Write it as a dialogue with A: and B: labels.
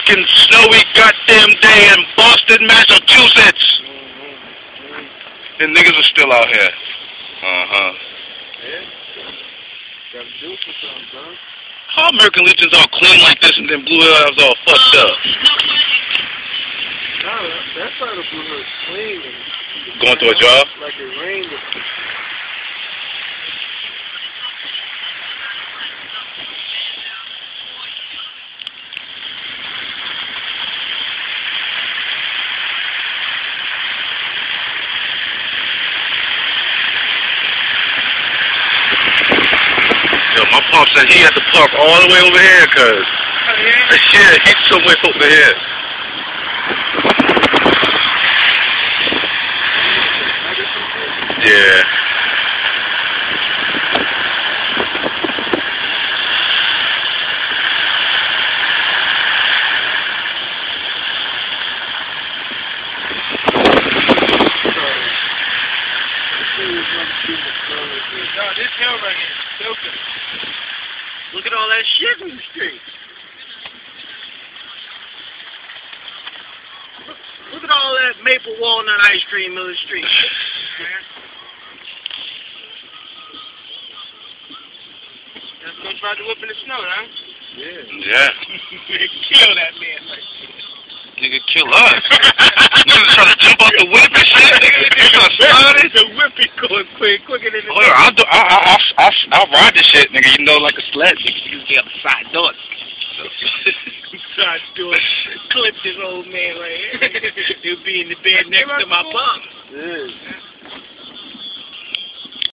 A: fucking snowy goddamn day in Boston, Massachusetts. And niggas are still out here.
B: Yeah. Gotta do it for something, son.
A: How American Legion's all clean like this and then Blue Hill all fucked up?
B: No, that side of Blue Hill's clean.
A: Going to a job?
B: Like it rained.
A: Yo, my pop said he had to park all the way over here, cuz.
B: Oh, yeah?
A: Yeah, he's somewhere over here. Yeah.
B: No, this hill right here is stupid. Look at all that shit in the street. Look at all that maple walnut ice cream in the street. That's gonna try to whip in the snow, huh?
A: Yeah.
B: Kill that man right there.
A: Nigga, kill us. Niggas trying to jump off the whip and shit. Nigga, started.
B: The whip is going quicker than the
A: Oh, yeah, I'll ride this shit, nigga. You know, like a sled. You can get up the side doors.
B: side door. Clip this old man right here. He'll be in the bed next to my pump. Yeah.